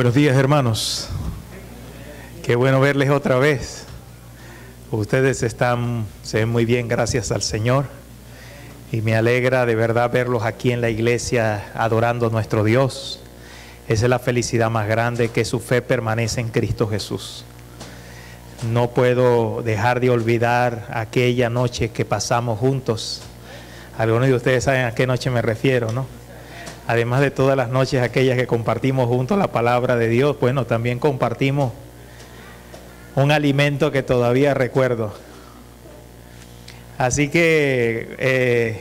Buenos días, hermanos. Qué bueno verles otra vez. Ustedes se ven muy bien, gracias al Señor. Y me alegra de verdad verlos aquí en la iglesia adorando a nuestro Dios. Esa es la felicidad más grande, que su fe permanece en Cristo Jesús. No puedo dejar de olvidar aquella noche que pasamos juntos. Algunos de ustedes saben a qué noche me refiero, ¿no? Además de todas las noches aquellas que compartimos juntos la palabra de Dios, bueno, también compartimos un alimento que todavía recuerdo. Así que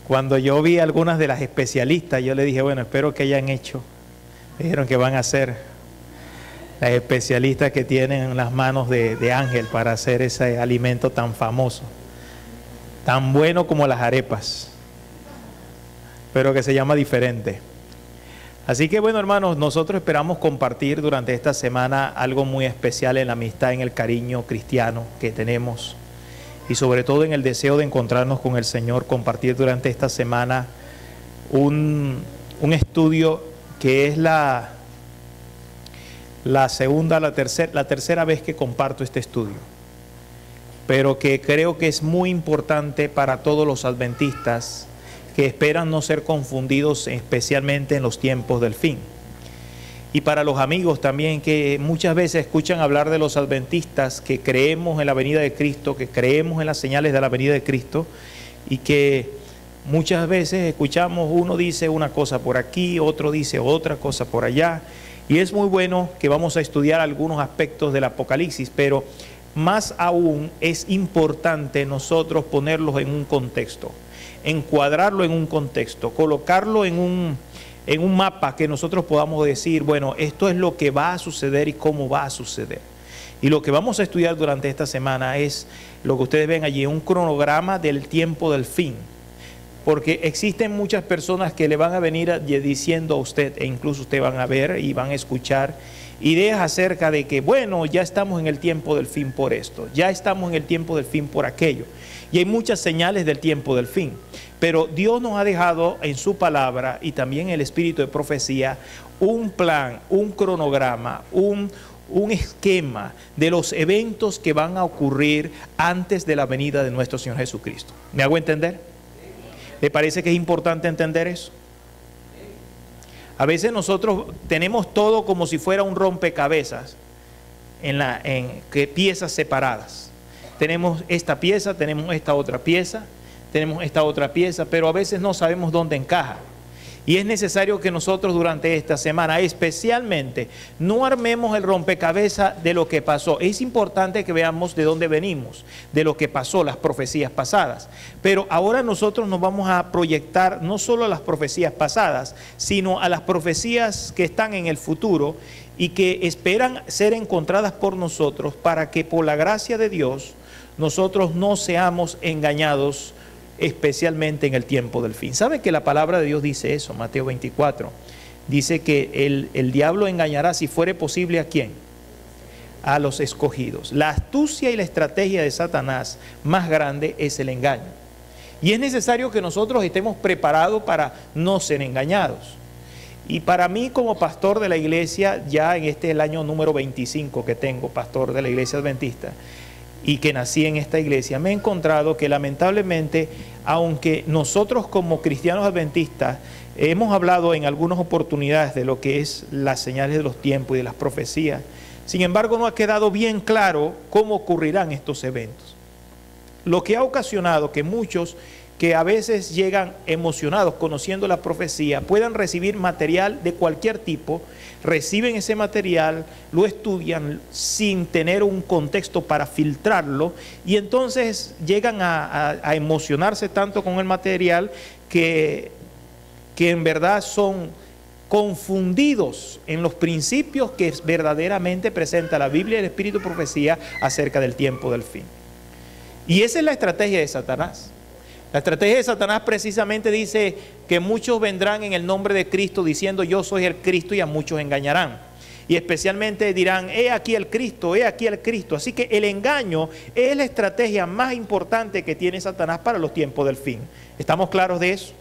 cuando yo vi a algunas de las especialistas, yo le dije, bueno, espero que hayan hecho. Me dijeron que van a ser las especialistas que tienen las manos de ángel para hacer ese alimento tan famoso, tan bueno como las arepas, pero que se llama diferente. Así que bueno, hermanos, nosotros esperamos compartir durante esta semana algo muy especial en la amistad, en el cariño cristiano que tenemos y sobre todo en el deseo de encontrarnos con el Señor, compartir durante esta semana un estudio que es la tercera vez que comparto este estudio, pero que creo que es muy importante para todos los adventistas que esperan no ser confundidos, especialmente en los tiempos del fin. Y para los amigos también que muchas veces escuchan hablar de los adventistas, que creemos en la venida de Cristo, que creemos en las señales de la venida de Cristo, y que muchas veces escuchamos, uno dice una cosa por aquí, otro dice otra cosa por allá, y es muy bueno que vamos a estudiar algunos aspectos del Apocalipsis, pero más aún es importante nosotros ponerlos en un contexto, encuadrarlo en un contexto, colocarlo en un mapa que nosotros podamos decir, bueno, esto es lo que va a suceder y cómo va a suceder. Y lo que vamos a estudiar durante esta semana es lo que ustedes ven allí, un cronograma del tiempo del fin. Porque existen muchas personas que le van a venir diciendo a usted, e incluso usted van a ver y van a escuchar ideas acerca de que, bueno, ya estamos en el tiempo del fin por esto, ya estamos en el tiempo del fin por aquello. Y hay muchas señales del tiempo del fin. Pero Dios nos ha dejado en su palabra y también en el espíritu de profecía un plan, un cronograma, un esquema de los eventos que van a ocurrir antes de la venida de nuestro Señor Jesucristo. ¿Me hago entender? ¿Le parece que es importante entender eso? A veces nosotros tenemos todo como si fuera un rompecabezas en piezas separadas. Tenemos esta pieza, tenemos esta otra pieza, tenemos esta otra pieza, pero a veces no sabemos dónde encaja. Y es necesario que nosotros durante esta semana, especialmente, no armemos el rompecabezas de lo que pasó. Es importante que veamos de dónde venimos, de lo que pasó, las profecías pasadas. Pero ahora nosotros nos vamos a proyectar no solo a las profecías pasadas, sino a las profecías que están en el futuro y que esperan ser encontradas por nosotros para que por la gracia de Dios nosotros no seamos engañados, especialmente en el tiempo del fin. ¿Sabe que la palabra de Dios dice eso? Mateo 24. Dice que el diablo engañará, si fuere posible, ¿a quién? A los escogidos. La astucia y la estrategia de Satanás más grande es el engaño. Y es necesario que nosotros estemos preparados para no ser engañados. Y para mí, como pastor de la iglesia, ya en este es el año número 25 que tengo, pastor de la iglesia adventista, y que nací en esta iglesia, me he encontrado que lamentablemente, aunque nosotros como cristianos adventistas hemos hablado en algunas oportunidades de lo que es las señales de los tiempos y de las profecías, sin embargo no ha quedado bien claro cómo ocurrirán estos eventos. Lo que ha ocasionado que muchos que a veces llegan emocionados conociendo la profecía puedan recibir material de cualquier tipo, reciben ese material, lo estudian sin tener un contexto para filtrarlo y entonces llegan a emocionarse tanto con el material que en verdad son confundidos en los principios que verdaderamente presenta la Biblia y el Espíritu de Profecía acerca del tiempo del fin. Y esa es la estrategia de Satanás. La estrategia de Satanás precisamente dice que muchos vendrán en el nombre de Cristo diciendo yo soy el Cristo y a muchos engañarán. Y especialmente dirán, he aquí el Cristo, he aquí el Cristo. Así que el engaño es la estrategia más importante que tiene Satanás para los tiempos del fin. ¿Estamos claros de eso?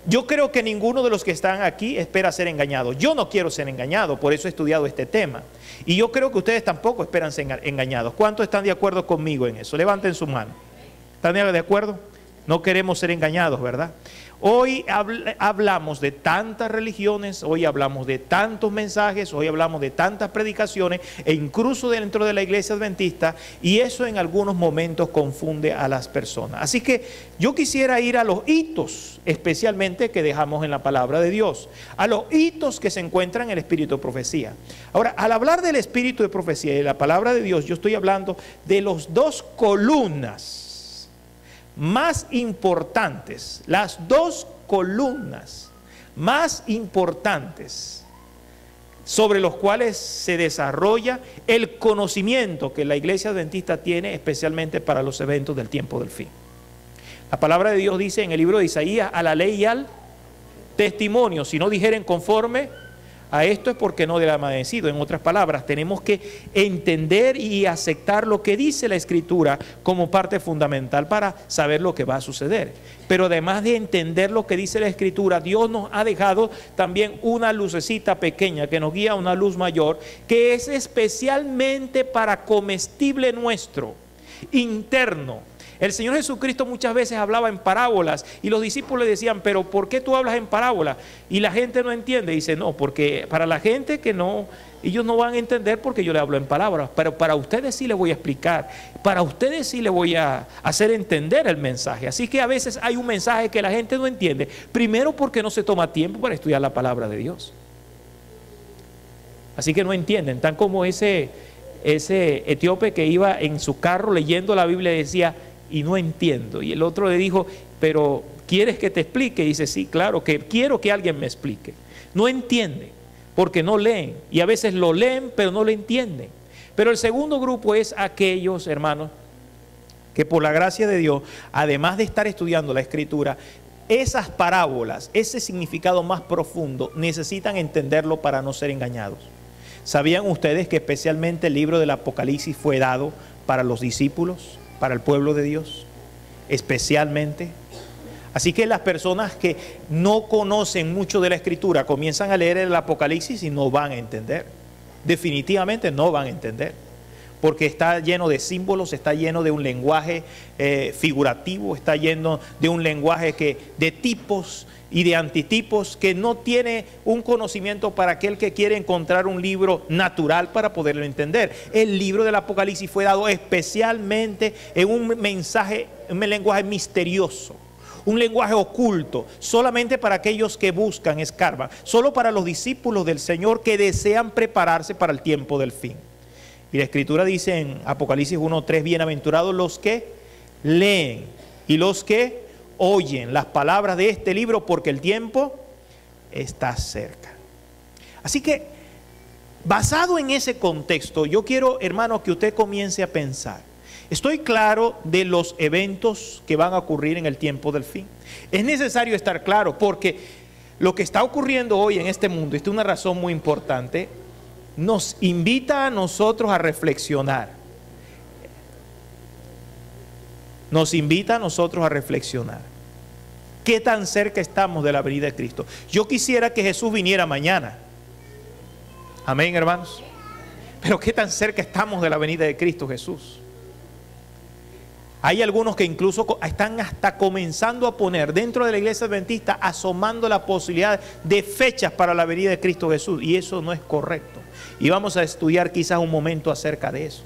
Yo creo que ninguno de los que están aquí espera ser engañado. Yo no quiero ser engañado, por eso he estudiado este tema. Y yo creo que ustedes tampoco esperan ser engañados. ¿Cuántos están de acuerdo conmigo en eso? Levanten su mano. ¿Están de acuerdo? No queremos ser engañados, ¿verdad? Hoy hablamos de tantas religiones, hoy hablamos de tantos mensajes, hoy hablamos de tantas predicaciones, e incluso dentro de la iglesia adventista, y eso en algunos momentos confunde a las personas. Así que yo quisiera ir a los hitos, especialmente que dejamos en la palabra de Dios, a los hitos que se encuentran en el espíritu de profecía. Ahora, al hablar del espíritu de profecía y de la palabra de Dios, yo estoy hablando de las dos columnas más importantes, las dos columnas más importantes sobre los cuales se desarrolla el conocimiento que la iglesia adventista tiene, especialmente para los eventos del tiempo del fin. La palabra de Dios dice en el libro de Isaías: a la ley y al testimonio, si no dijeren conforme a esto es porque no le han obedecido. En otras palabras, tenemos que entender y aceptar lo que dice la Escritura como parte fundamental para saber lo que va a suceder. Pero además de entender lo que dice la Escritura, Dios nos ha dejado también una lucecita pequeña que nos guía a una luz mayor, que es especialmente para comestible nuestro, interno. El Señor Jesucristo muchas veces hablaba en parábolas y los discípulos le decían: pero ¿por qué tú hablas en parábolas? Y la gente no entiende. Dice: no, porque para la gente que no, ellos no van a entender porque yo le hablo en palabras, pero para ustedes sí les voy a explicar, para ustedes sí les voy a hacer entender el mensaje. Así que a veces hay un mensaje que la gente no entiende, primero porque no se toma tiempo para estudiar la palabra de Dios. Así que no entienden, tan como ese etíope que iba en su carro leyendo la Biblia y decía: y no entiendo. Y el otro le dijo: pero ¿quieres que te explique? Y dice: sí, claro, que quiero que alguien me explique. No entiende, porque no leen. Y a veces lo leen, pero no lo entienden. Pero el segundo grupo es aquellos, hermanos, que por la gracia de Dios, además de estar estudiando la Escritura, esas parábolas, ese significado más profundo, necesitan entenderlo para no ser engañados. ¿Sabían ustedes que especialmente el libro del Apocalipsis fue dado para los discípulos, para el pueblo de Dios, especialmente? Así que las personas que no conocen mucho de la Escritura comienzan a leer el Apocalipsis y no van a entender. Definitivamente no van a entender, porque está lleno de símbolos, está lleno de un lenguaje figurativo, está lleno de un lenguaje de tipos y de antitipos, que no tiene un conocimiento para aquel que quiere encontrar un libro natural para poderlo entender. El libro del Apocalipsis fue dado especialmente en un mensaje, un lenguaje misterioso, un lenguaje oculto, solamente para aquellos que buscan, escarban, solo para los discípulos del Señor que desean prepararse para el tiempo del fin. Y la Escritura dice en Apocalipsis 1:3: bienaventurados los que leen y los que oyen las palabras de este libro, porque el tiempo está cerca. Así que, basado en ese contexto, yo quiero, hermano, que usted comience a pensar. Estoy claro de los eventos que van a ocurrir en el tiempo del fin. Es necesario estar claro, porque lo que está ocurriendo hoy en este mundo, esta es una razón muy importante, nos invita a nosotros a reflexionar. Nos invita a nosotros a reflexionar. ¿Qué tan cerca estamos de la venida de Cristo? Yo quisiera que Jesús viniera mañana. Amén, hermanos. Pero ¿qué tan cerca estamos de la venida de Cristo Jesús? Hay algunos que incluso están hasta comenzando a poner dentro de la iglesia adventista, asomando la posibilidad de fechas para la venida de Cristo Jesús. Y eso no es correcto. Y vamos a estudiar quizás un momento acerca de eso.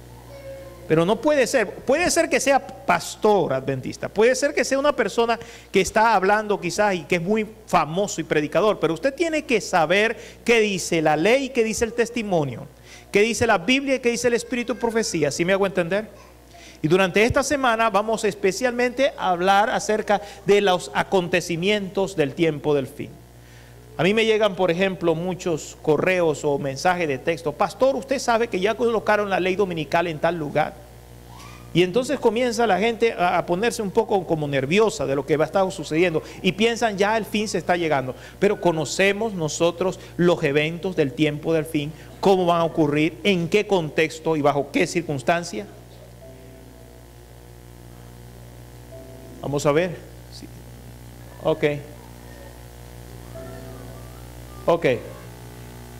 Pero no puede ser que sea pastor adventista, puede ser que sea una persona que está hablando quizás y que es muy famoso y predicador, pero usted tiene que saber qué dice la ley, qué dice el testimonio, qué dice la Biblia y qué dice el Espíritu de profecía. ¿Sí me hago entender? Y durante esta semana vamos especialmente a hablar acerca de los acontecimientos del tiempo del fin. A mí me llegan, por ejemplo, muchos correos o mensajes de texto: pastor, usted sabe que ya colocaron la ley dominical en tal lugar. Y entonces comienza la gente a ponerse un poco como nerviosa de lo que va a estar sucediendo y piensan: ya el fin se está llegando. Pero conocemos nosotros los eventos del tiempo del fin, cómo van a ocurrir, en qué contexto y bajo qué circunstancia. Vamos a ver. Sí. Ok. Ok.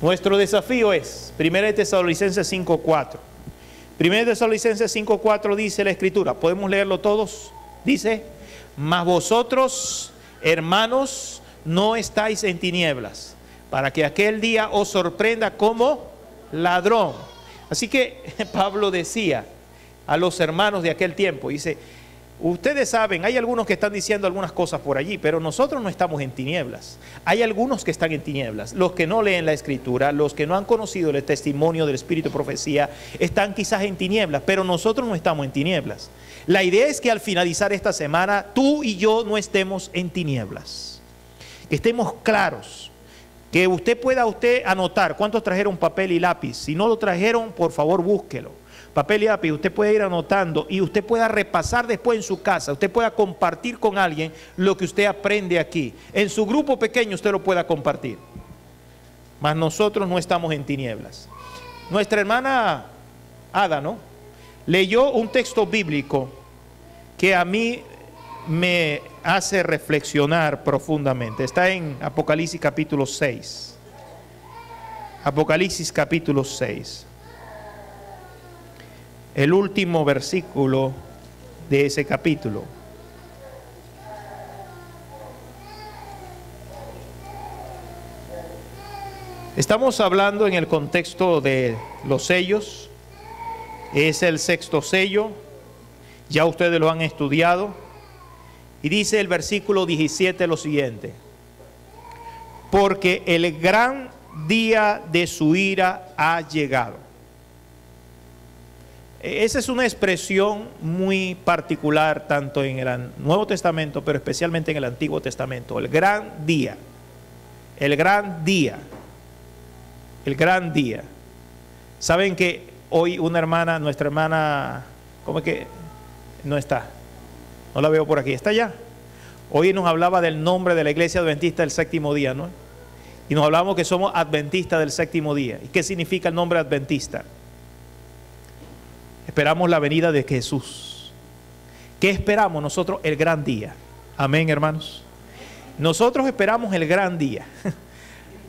Nuestro desafío es 1 Tesalonicenses 5:4. 1 Tesalonicenses 5:4 dice la Escritura, ¿podemos leerlo todos? Dice, mas vosotros, hermanos, no estáis en tinieblas, para que aquel día os sorprenda como ladrón. Así que Pablo decía a los hermanos de aquel tiempo, dice, ustedes saben, hay algunos que están diciendo algunas cosas por allí, pero nosotros no estamos en tinieblas. Hay algunos que están en tinieblas, los que no leen la Escritura, los que no han conocido el testimonio del Espíritu de profecía, están quizás en tinieblas, pero nosotros no estamos en tinieblas. La idea es que al finalizar esta semana, tú y yo no estemos en tinieblas, que estemos claros, que usted pueda anotar. ¿Cuántos trajeron papel y lápiz? Si no lo trajeron, por favor búsquelo. Papel y lápiz, usted puede ir anotando y usted pueda repasar después en su casa, usted pueda compartir con alguien lo que usted aprende aquí. En su grupo pequeño usted lo pueda compartir. Mas nosotros no estamos en tinieblas. Nuestra hermana Ada, ¿no?, leyó un texto bíblico que a mí me hace reflexionar profundamente. Está en Apocalipsis capítulo 6. Apocalipsis capítulo 6. El último versículo de ese capítulo. Estamos hablando en el contexto de los sellos. Es el sexto sello. Ya ustedes lo han estudiado. Y dice el versículo 17 lo siguiente: porque el gran día de su ira ha llegado. Esa es una expresión muy particular tanto en el Nuevo Testamento, pero especialmente en el Antiguo Testamento. El gran día. El gran día. El gran día. ¿Saben que hoy una hermana, nuestra hermana, ¿cómo es que no está? No la veo por aquí. ¿Está allá? Hoy nos hablaba del nombre de la iglesia adventista del séptimo día, ¿no? Y nos hablamos que somos adventistas del séptimo día. ¿Y qué significa el nombre adventista? Esperamos la venida de Jesús. ¿Qué esperamos nosotros? El gran día. Amén, hermanos. Nosotros esperamos el gran día.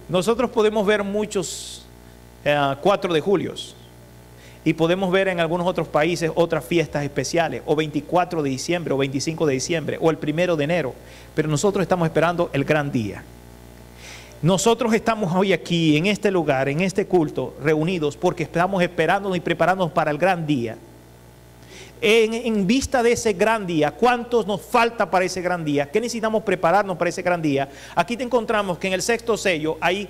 Nosotros podemos ver muchos 4 de julio y podemos ver en algunos otros países otras fiestas especiales, o 24 de diciembre, o 25 de diciembre, o el 1 de enero, pero nosotros estamos esperando el gran día. Nosotros estamos hoy aquí, en este lugar, en este culto, reunidos, porque estamos esperándonos y preparándonos para el gran día. En vista de ese gran día, ¿cuántos nos falta para ese gran día? ¿Qué necesitamos prepararnos para ese gran día? Aquí te encontramos que en el sexto sello hay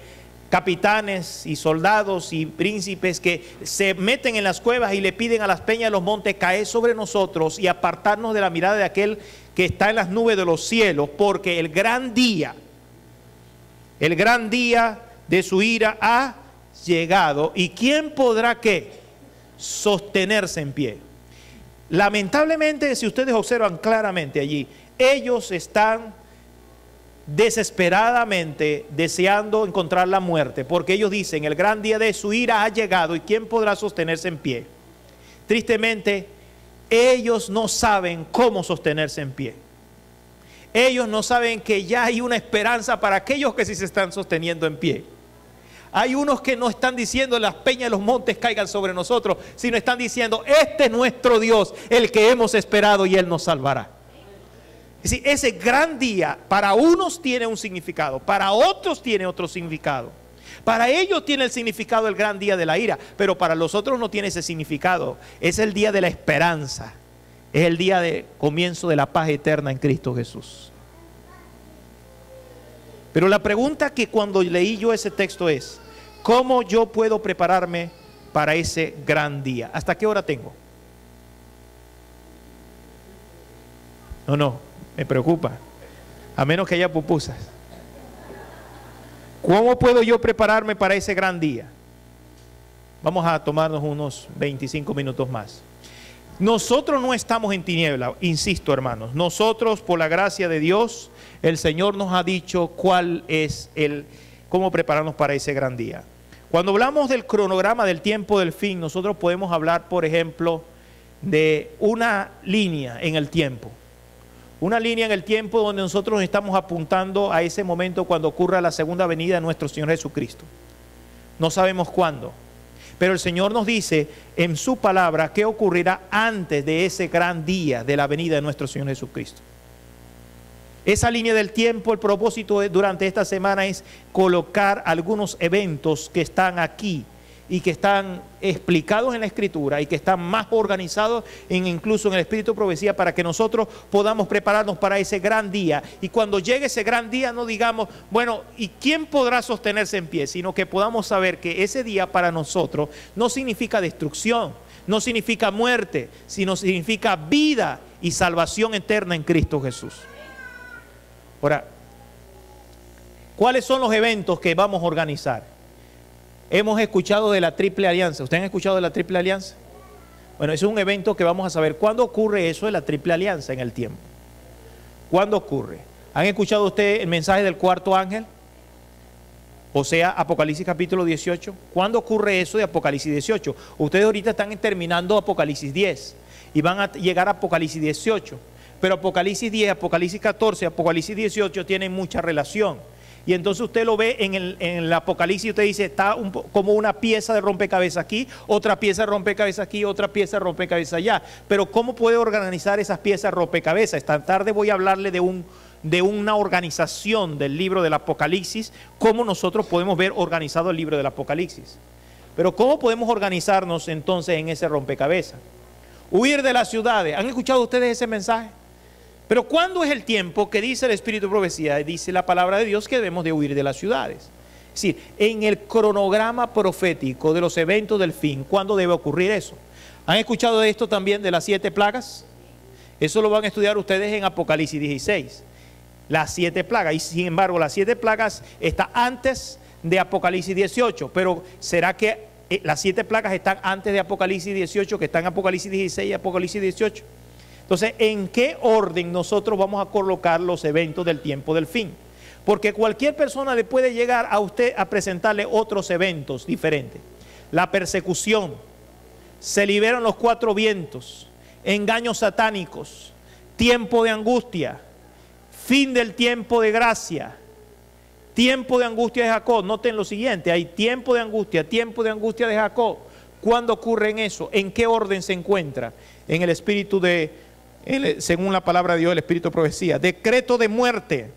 capitanes y soldados y príncipes que se meten en las cuevas y le piden a las peñas de los montes caer sobre nosotros y apartarnos de la mirada de aquel que está en las nubes de los cielos, porque el gran día de su ira ha llegado. ¿Y quién podrá qué? Sostenerse en pie. Lamentablemente, si ustedes observan claramente allí, ellos están desesperadamente deseando encontrar la muerte, porque ellos dicen, el gran día de su ira ha llegado, ¿y quién podrá sostenerse en pie? Tristemente, ellos no saben cómo sostenerse en pie. Ellos no saben que ya hay una esperanza para aquellos que sí se están sosteniendo en pie. Hay unos que no están diciendo las peñas de los montes caigan sobre nosotros, sino están diciendo, este es nuestro Dios, el que hemos esperado, y Él nos salvará. Es decir, ese gran día para unos tiene un significado, para otros tiene otro significado. Para ellos tiene el significado del gran día de la ira, pero para los otros no tiene ese significado. Es el día de la esperanza. Es el día de comienzo de la paz eterna en Cristo Jesús. Pero la pregunta que cuando leí yo ese texto es, ¿cómo yo puedo prepararme para ese gran día? ¿Hasta qué hora tengo? No, me preocupa. A menos que haya pupusas. ¿Cómo puedo yo prepararme para ese gran día? Vamos a tomarnos unos 25 minutos más. Nosotros no estamos en tiniebla, insisto, hermanos. Nosotros, por la gracia de Dios, el Señor nos ha dicho cómo prepararnos para ese gran día. Cuando hablamos del cronograma del tiempo del fin, nosotros podemos hablar, por ejemplo, de una línea en el tiempo. una línea en el tiempo donde nosotros estamos apuntando a ese momento cuando ocurra la segunda venida de nuestro Señor Jesucristo. No sabemos cuándo, pero el Señor nos dice en su palabra qué ocurrirá antes de ese gran día de la venida de nuestro Señor Jesucristo. Esa línea del tiempo, el propósito durante esta semana es colocar algunos eventos que están aquí y que están explicados en la Escritura y que están más organizados incluso en el Espíritu de Profecía, para que nosotros podamos prepararnos para ese gran día. Y cuando llegue ese gran día no digamos, bueno, ¿y quién podrá sostenerse en pie? Sino que podamos saber que ese día para nosotros no significa destrucción, no significa muerte, sino significa vida y salvación eterna en Cristo Jesús. Ahora, ¿cuáles son los eventos que vamos a organizar? Hemos escuchado de la Triple Alianza. ¿Ustedes han escuchado de la Triple Alianza? Bueno, ese es un evento que vamos a saber. ¿Cuándo ocurre eso de la Triple Alianza en el tiempo? ¿Cuándo ocurre? ¿Han escuchado ustedes el mensaje del cuarto ángel? O sea, Apocalipsis capítulo 18. ¿Cuándo ocurre eso de Apocalipsis 18? Ustedes ahorita están terminando Apocalipsis 10 y van a llegar a Apocalipsis 18. Pero Apocalipsis 10, Apocalipsis 14, Apocalipsis 18 tienen mucha relación. Y entonces usted lo ve en el Apocalipsis y usted dice, está como una pieza de rompecabezas aquí, otra pieza de rompecabezas aquí, otra pieza de rompecabezas allá. Pero ¿cómo puede organizar esas piezas de rompecabezas? Esta tarde voy a hablarle de una organización del libro del Apocalipsis, cómo nosotros podemos ver organizado el libro del Apocalipsis. Pero ¿cómo podemos organizarnos entonces en ese rompecabezas? Huir de las ciudades. ¿Han escuchado ustedes ese mensaje? Pero ¿cuándo es el tiempo que dice el Espíritu de Profecía? Dice la palabra de Dios que debemos de huir de las ciudades. Es decir, en el cronograma profético de los eventos del fin, ¿cuándo debe ocurrir eso? ¿Han escuchado de esto también de las 7 plagas? Eso lo van a estudiar ustedes en Apocalipsis 16. Las 7 plagas. Y sin embargo, las 7 plagas están antes de Apocalipsis 18. Pero ¿será que las 7 plagas están antes de Apocalipsis 18, que están en Apocalipsis 16 y Apocalipsis 18? Entonces, ¿en qué orden nosotros vamos a colocar los eventos del tiempo del fin? Porque cualquier persona le puede llegar a usted a presentarle otros eventos diferentes. La persecución, se liberan los 4 vientos, engaños satánicos, tiempo de angustia, fin del tiempo de gracia, tiempo de angustia de Jacob. Noten lo siguiente, hay tiempo de angustia de Jacob. ¿Cuándo ocurre en eso? ¿En qué orden se encuentra? En el espíritu según la palabra de Dios, el espíritu de profecía. Decreto de muerte,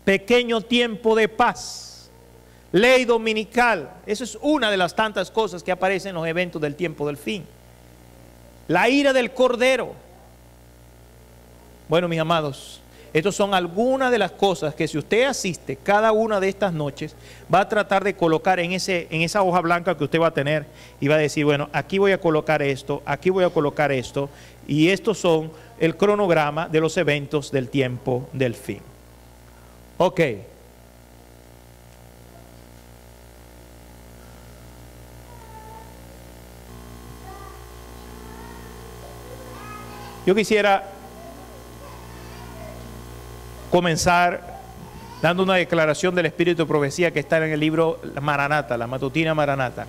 pequeño tiempo de paz, ley dominical. Eso es una de las tantas cosas que aparecen en los eventos del tiempo del fin. La ira del Cordero. Bueno, mis amados, estas son algunas de las cosas que si usted asiste cada una de estas noches, va a tratar de colocar en esa hoja blanca que usted va a tener y va a decir, bueno, aquí voy a colocar esto, aquí voy a colocar esto, y estos son el cronograma de los eventos del tiempo del fin. Ok. Yo quisiera comenzar dando una declaración del Espíritu de Profecía que está en el libro Maranata, la matutina Maranata,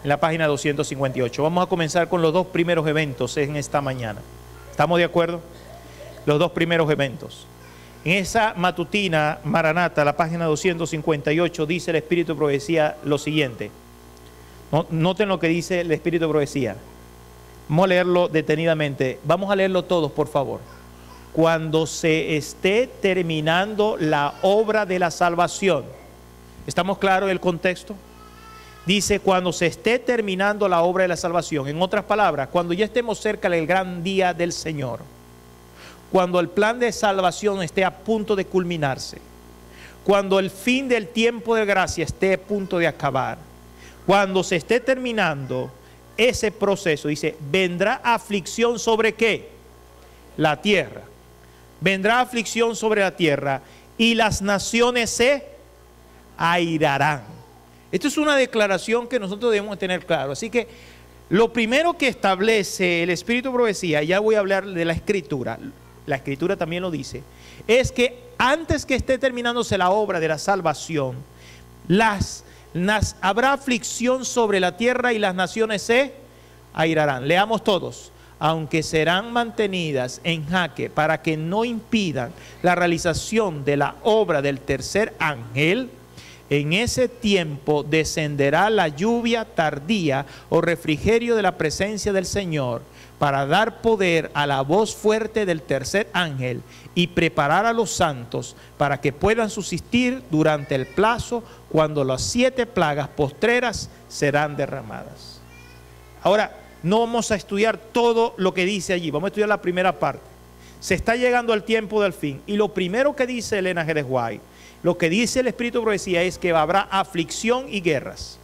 en la página 258. Vamos a comenzar con los 2 primeros eventos en esta mañana. ¿Estamos de acuerdo? Los 2 primeros eventos. En esa matutina Maranata, la página 258, dice el Espíritu de Profecía lo siguiente. Noten lo que dice el Espíritu de Profecía. Vamos a leerlo detenidamente. Vamos a leerlo todos, por favor. Cuando se esté terminando la obra de la salvación. ¿Estamos claros en el contexto? Dice, cuando se esté terminando la obra de la salvación. En otras palabras, cuando ya estemos cerca del gran día del Señor. Cuando el plan de salvación esté a punto de culminarse. Cuando el fin del tiempo de gracia esté a punto de acabar. Cuando se esté terminando ese proceso, dice, vendrá aflicción sobre ¿qué? La tierra. Vendrá aflicción sobre la tierra y las naciones se airarán. Esto es una declaración que nosotros debemos tener claro. Así que lo primero que establece el Espíritu de Profecía, ya voy a hablar de la Escritura también lo dice, es que antes que esté terminándose la obra de la salvación, habrá aflicción sobre la tierra y las naciones se airarán. Leamos todos. aunque serán mantenidas en jaque para que no impidan la realización de la obra del tercer ángel, en ese tiempo descenderá la lluvia tardía o refrigerio de la presencia del Señor, para dar poder a la voz fuerte del tercer ángel y preparar a los santos para que puedan subsistir durante el plazo cuando las 7 plagas postreras serán derramadas. Ahora, no vamos a estudiar todo lo que dice allí, vamos a estudiar la primera parte. Se está llegando al tiempo del fin, y lo primero que dice Elena G. White, lo que dice el Espíritu de Profecía es que habrá aflicción y guerras.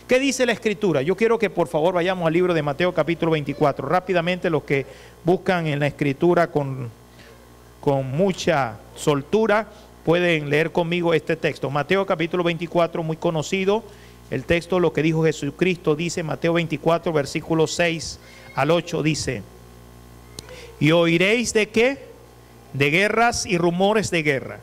¿Qué dice la Escritura? Yo quiero que por favor vayamos al libro de Mateo capítulo 24. Rápidamente, los que buscan en la Escritura con mucha soltura pueden leer conmigo este texto. Mateo capítulo 24, muy conocido. El texto, lo que dijo Jesucristo, dice Mateo 24, versículos 6 al 8, dice: y oiréis de qué, de guerras y rumores de guerra.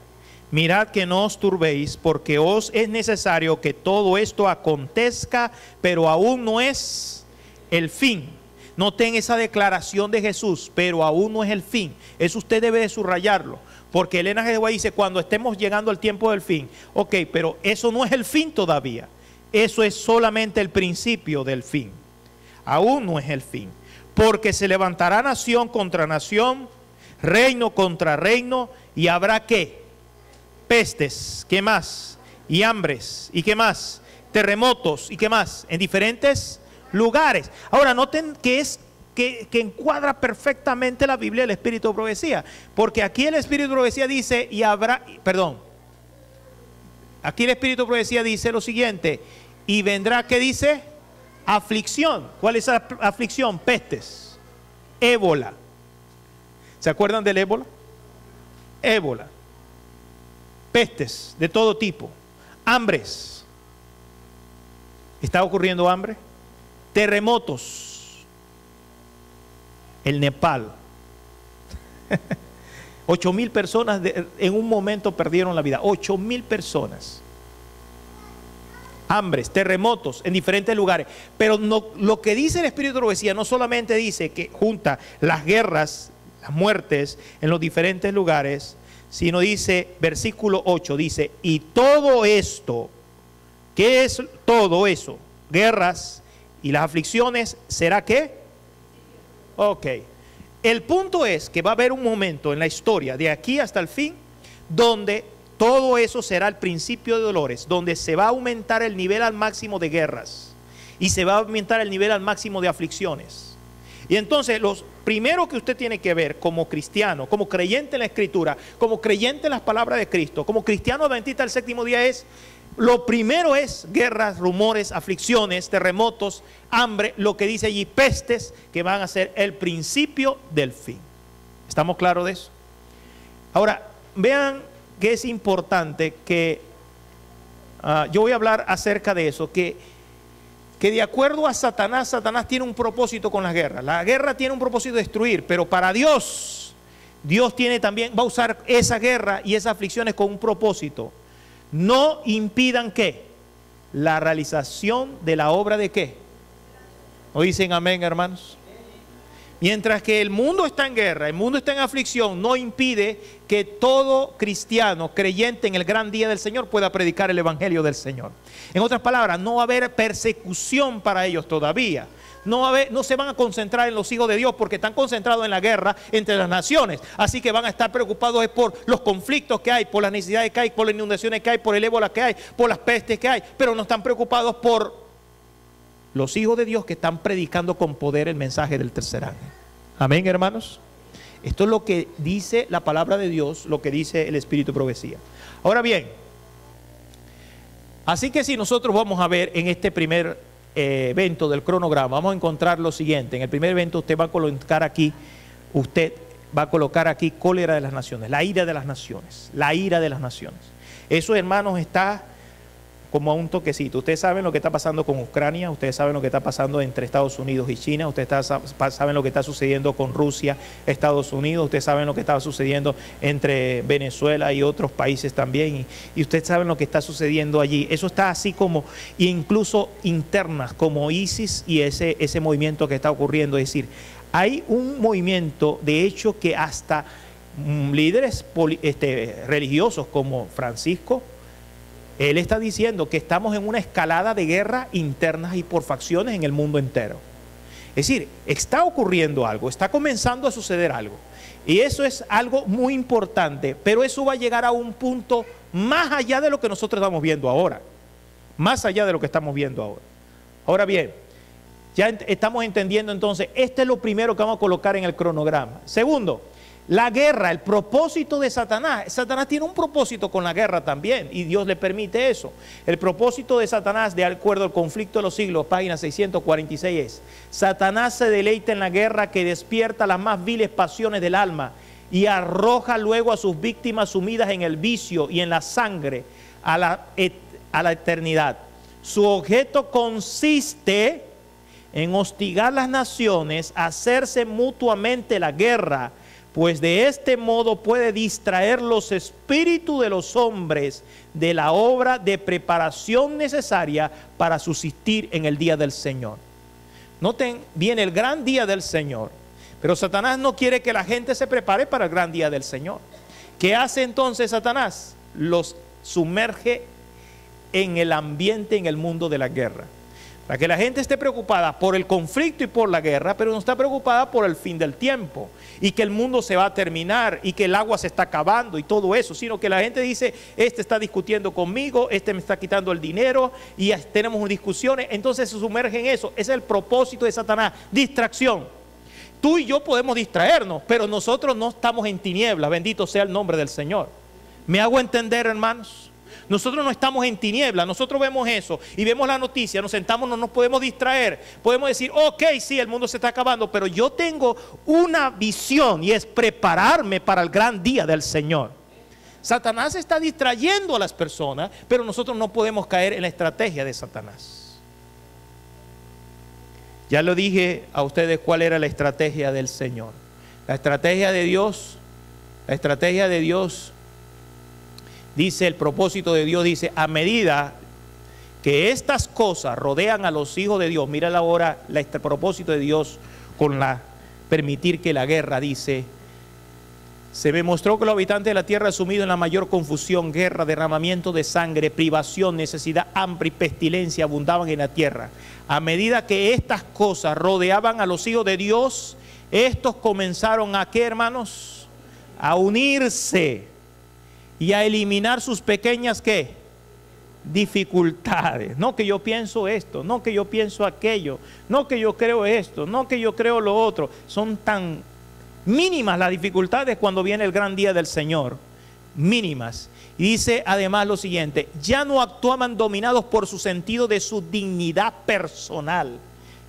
Mirad que no os turbéis, porque os es necesario que todo esto acontezca, pero aún no es el fin. Noten esa declaración de Jesús, pero aún no es el fin. Eso usted debe de subrayarlo, porque Elena G. White dice, cuando estemos llegando al tiempo del fin. Ok, pero eso no es el fin todavía. Eso es solamente el principio del fin. Aún no es el fin. Porque se levantará nación contra nación, reino contra reino, y habrá ¿qué? Pestes, ¿qué más? Y hambres, ¿y qué más? Terremotos, ¿y qué más? En diferentes lugares. Ahora, noten que encuadra perfectamente la Biblia el Espíritu de Profecía. Porque aquí el Espíritu de Profecía dice, aquí el Espíritu de Profecía dice lo siguiente, y vendrá, ¿qué dice? Aflicción. ¿Cuál es la aflicción? Pestes, ébola. ¿Se acuerdan del ébola? Ébola. Pestes de todo tipo, hambres. ¿Está ocurriendo hambre? Terremotos. El Nepal. 8,000 personas en un momento perdieron la vida. 8,000 personas. Hambres, terremotos en diferentes lugares. Pero no, lo que dice el Espíritu de Profecía no solamente dice que junta las guerras, las muertes en los diferentes lugares, sino dice, versículo 8, dice, y todo esto, ¿qué es todo eso? Guerras y las aflicciones, ¿será qué? Ok. El punto es que va a haber un momento en la historia, de aquí hasta el fin, donde todo eso será el principio de dolores, donde se va a aumentar el nivel al máximo de guerras y se va a aumentar el nivel al máximo de aflicciones. Y entonces los primero que usted tiene que ver como cristiano, como creyente en la Escritura, como creyente en las palabras de Cristo, como cristiano adventista del séptimo día, es lo primero es guerras, rumores, aflicciones, terremotos, hambre, lo que dice allí, pestes, que van a ser el principio del fin. ¿Estamos claros de eso? Ahora, vean que es importante que yo voy a hablar acerca de eso, que de acuerdo a Satanás, Satanás tiene un propósito con las guerras. La guerra tiene un propósito de destruir, pero para Dios, Dios tiene también, va a usar esa guerra y esas aflicciones con un propósito. No impidan ¿qué? La realización de la obra de ¿qué? ¿No dicen amén, hermanos? Mientras que el mundo está en guerra, el mundo está en aflicción, no impide que todo cristiano creyente en el gran día del Señor pueda predicar el evangelio del Señor. En otras palabras, no va a haber persecución para ellos todavía. No se van a concentrar en los hijos de Dios porque están concentrados en la guerra entre las naciones. Así que van a estar preocupados por los conflictos que hay, por las necesidades que hay, por las inundaciones que hay, por el ébola que hay, por las pestes que hay. Pero no están preocupados por los hijos de Dios que están predicando con poder el mensaje del tercer ángel. Amén, hermanos. Esto es lo que dice la palabra de Dios, lo que dice el Espíritu de Profecía. Ahora bien, así que si nosotros vamos a ver en este primer evento del cronograma, vamos a encontrar lo siguiente. En el primer evento usted va a colocar aquí cólera de las naciones, la ira de las naciones, la ira de las naciones. Eso, hermanos, está como a un toquecito. Ustedes saben lo que está pasando con Ucrania, ustedes saben lo que está pasando entre Estados Unidos y China, ustedes saben lo que está sucediendo con Rusia, Estados Unidos, ustedes saben lo que está sucediendo entre Venezuela y otros países también, y ustedes saben lo que está sucediendo allí. Eso está así como, incluso internas, como ISIS y ese movimiento que está ocurriendo. Es decir, Hay un movimiento, de hecho, que hasta líderes religiosos como Francisco, él está diciendo que estamos en una escalada de guerra internas y por facciones en el mundo entero. Es decir, está ocurriendo algo, está comenzando a suceder algo. Y eso es algo muy importante, pero eso va a llegar a un punto más allá de lo que nosotros estamos viendo ahora. Más allá de lo que estamos viendo ahora. Ahora bien, ya estamos entendiendo entonces, este es lo primero que vamos a colocar en el cronograma. Segundo, la guerra, el propósito de Satanás. Satanás tiene un propósito con la guerra también y Dios le permite eso. El propósito de Satanás, de acuerdo al conflicto de los siglos, página 646 es: Satanás se deleita en la guerra que despierta las más viles pasiones del alma y arroja luego a sus víctimas sumidas en el vicio y en la sangre a la eternidad. Su objeto consiste en hostigar las naciones, hacerse mutuamente la guerra, pues de este modo puede distraer los espíritus de los hombres de la obra de preparación necesaria para subsistir en el día del Señor. Noten, viene el gran día del Señor, pero Satanás no quiere que la gente se prepare para el gran día del Señor. ¿Qué hace entonces Satanás? Los sumerge en el ambiente, en el mundo de la guerra. Para que la gente esté preocupada por el conflicto y por la guerra, pero no está preocupada por el fin del tiempo y que el mundo se va a terminar y que el agua se está acabando y todo eso, sino que la gente dice, este está discutiendo conmigo, este me está quitando el dinero y tenemos discusiones, entonces se sumerge en eso. Ese es el propósito de Satanás, distracción. Tú y yo podemos distraernos, pero nosotros no estamos en tinieblas, bendito sea el nombre del Señor. ¿Me hago entender, hermanos? Nosotros no estamos en tinieblas, nosotros vemos eso y vemos la noticia, nos sentamos, no nos podemos distraer, podemos decir, ok, sí, el mundo se está acabando, pero yo tengo una visión y es prepararme para el gran día del Señor. Satanás está distrayendo a las personas, pero nosotros no podemos caer en la estrategia de Satanás. Ya lo dije a ustedes cuál era la estrategia del Señor. La estrategia de Dios, dice, el propósito de Dios dice, a medida que estas cosas rodean a los hijos de Dios, mira ahora el propósito de Dios con permitir que la guerra, dice, se me mostró que los habitantes de la tierra sumidos en la mayor confusión, guerra, derramamiento de sangre, privación, necesidad, hambre y pestilencia abundaban en la tierra. A medida que estas cosas rodeaban a los hijos de Dios, estos comenzaron a, ¿qué, hermanos? A unirse y a eliminar sus pequeñas, ¿qué? Dificultades. No que yo pienso esto, no que yo pienso aquello, no que yo creo esto, no que yo creo lo otro. Son tan mínimas las dificultades cuando viene el gran día del Señor. Mínimas. Y dice además lo siguiente: ya no actuaban dominados por su sentido de su dignidad personal.